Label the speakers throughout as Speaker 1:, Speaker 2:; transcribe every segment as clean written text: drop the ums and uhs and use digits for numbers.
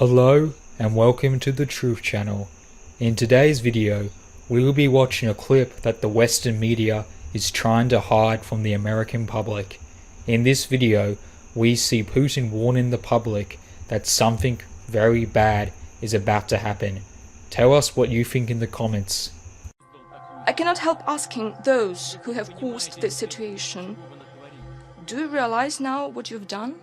Speaker 1: Hello and welcome to the Truth Channel. In today's video, we will be watching a clip that the Western media is trying to hide from the American public. In this video, we see Putin warning the public that something very bad is about to happen. Tell us what you think in the comments.
Speaker 2: I cannot help asking those who have caused this situation, do you realize now what you've done?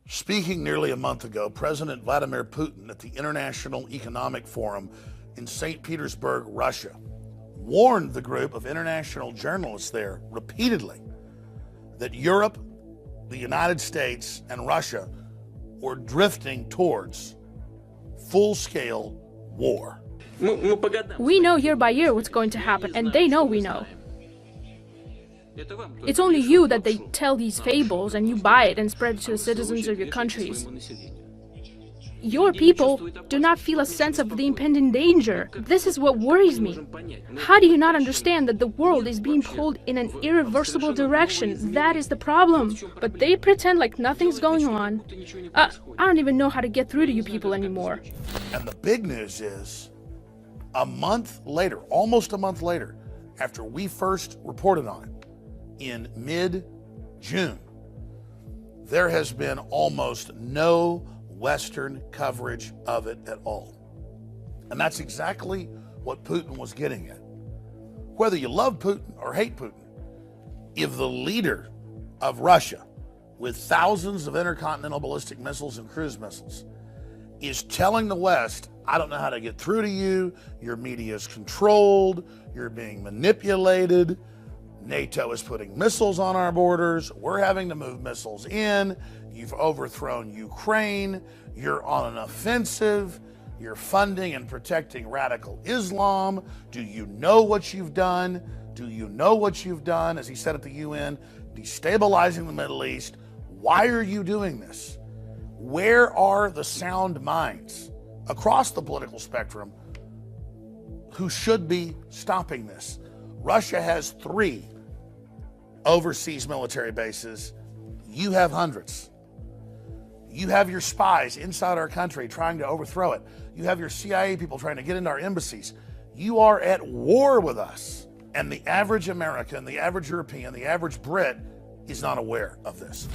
Speaker 3: Speaking nearly a month ago, President Vladimir Putin at the International Economic Forum in St. Petersburg, Russia, warned the group of international journalists there repeatedly that Europe, the United States, and Russia were drifting towards full-scale war.
Speaker 4: We know year by year what's going to happen, and they know we know. It's only you that they tell these fables and you buy it and spread it to the citizens of your countries. Your people do not feel a sense of the impending danger. This is what worries me. How do you not understand that the world is being pulled in an irreversible direction? That is the problem. But they pretend like nothing's going on. I don't even know how to get through to you people anymore.
Speaker 3: And the big news is, a month later, almost a month later, after we first reported on it, in mid-June, there has been almost no Western coverage of it at all. And that's exactly what Putin was getting at. Whether you love Putin or hate Putin, if the leader of Russia, with thousands of intercontinental ballistic missiles and cruise missiles, is telling the West, I don't know how to get through to you, your media is controlled, you're being manipulated, NATO is putting missiles on our borders, we're having to move missiles in, you've overthrown Ukraine, you're on an offensive, you're funding and protecting radical Islam, do you know what you've done? Do you know what you've done, as he said at the UN, destabilizing the Middle East? Why are you doing this? Where are the sound minds across the political spectrum who should be stopping this? Russia has 3 overseas military bases. You have hundreds. You have your spies inside our country trying to overthrow it. You have your CIA people trying to get into our embassies. You are at war with us. And the average American, the average European, the average Brit is not aware of this.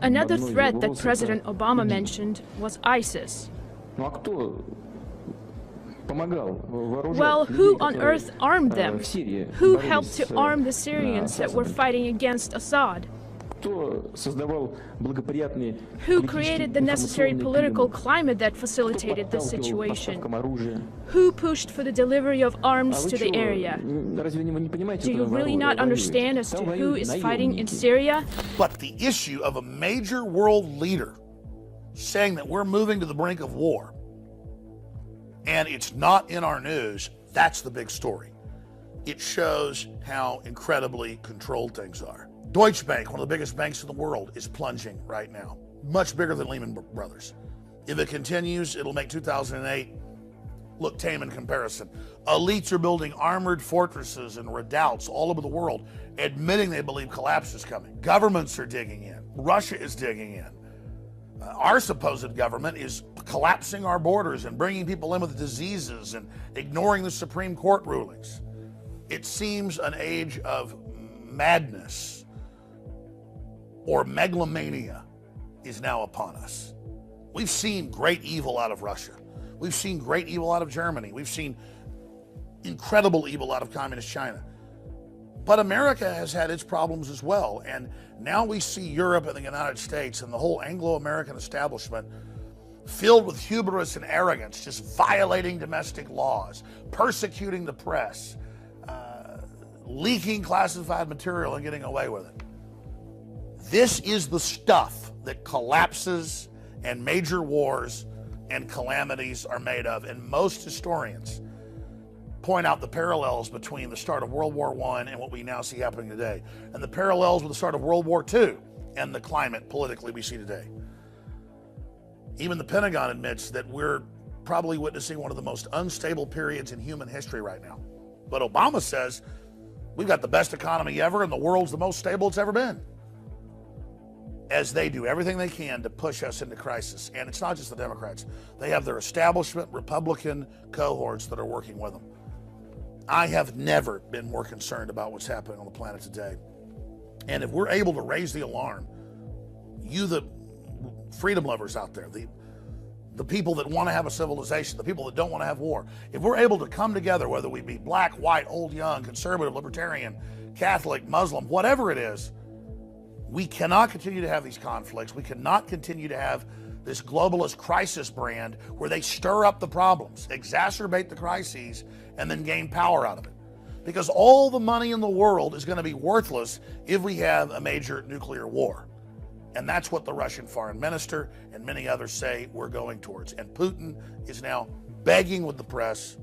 Speaker 4: Another threat that President Obama mentioned was ISIS. Well, who on earth armed them? Who helped to arm the Syrians that were fighting against Assad? Who created the necessary political climate that facilitated the situation? Who pushed for the delivery of arms to the area? Do you really not understand as to who is fighting in Syria?
Speaker 3: But the issue of a major world leader saying that we're moving to the brink of war, and it's not in our news, that's the big story. It shows how incredibly controlled things are. Deutsche Bank, one of the biggest banks in the world, is plunging right now. Much bigger than Lehman Brothers. If it continues, it'll make 2008 look tame in comparison. Elites are building armored fortresses and redoubts all over the world, admitting they believe collapse is coming. Governments are digging in. Russia is digging in. Our supposed government is collapsing our borders and bringing people in with diseases and ignoring the Supreme Court rulings. It seems an age of madness or megalomania is now upon us. We've seen great evil out of Russia. We've seen great evil out of Germany. We've seen incredible evil out of communist China. But America has had its problems as well. And now we see Europe and the United States and the whole Anglo-American establishment filled with hubris and arrogance, just violating domestic laws, persecuting the press, leaking classified material and getting away with it. This is the stuff that collapses and major wars and calamities are made of. And most historians point out the parallels between the start of World War I and what we now see happening today, and the parallels with the start of World War II and the climate politically we see today. Even the Pentagon admits that we're probably witnessing one of the most unstable periods in human history right now. But Obama says we've got the best economy ever and the world's the most stable it's ever been. As they do everything they can to push us into crisis. And it's not just the Democrats. They have their establishment Republican cohorts that are working with them. I have never been more concerned about what's happening on the planet today. And if we're able to raise the alarm, you, the freedom lovers out there, the people that want to have a civilization, the people that don't want to have war, if we're able to come together, whether we be black, white, old, young, conservative, libertarian, Catholic, Muslim, whatever it is, we cannot continue to have these conflicts. We cannot continue to have this globalist crisis brand where they stir up the problems, exacerbate the crises, and then gain power out of it. Because all the money in the world is going to be worthless if we have a major nuclear war. And that's what the Russian foreign minister and many others say we're going towards. And Putin is now begging with the press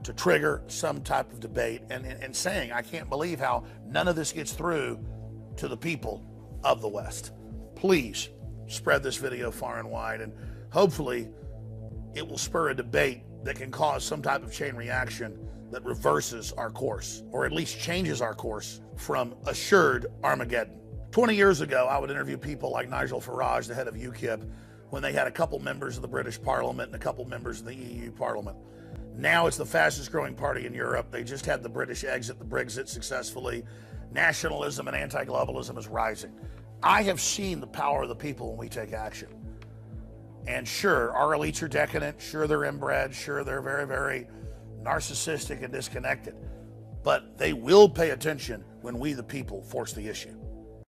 Speaker 3: to trigger some type of debate and saying, I can't believe how none of this gets through to the people of the West. Please spread this video far and wide, and hopefully it will spur a debate that can cause some type of chain reaction that reverses our course, or at least changes our course from assured Armageddon. 20 years ago, I would interview people like Nigel Farage, the head of UKIP, when they had a couple members of the British Parliament and a couple members of the EU Parliament. Now it's the fastest growing party in Europe. They just had the British exit the Brexit successfully. Nationalism and anti-globalism is rising. I have seen the power of the people when we take action. And sure, our elites are decadent. Sure, they're inbred. Sure, they're very, very narcissistic and disconnected. But they will pay attention when we, the people, force the issue.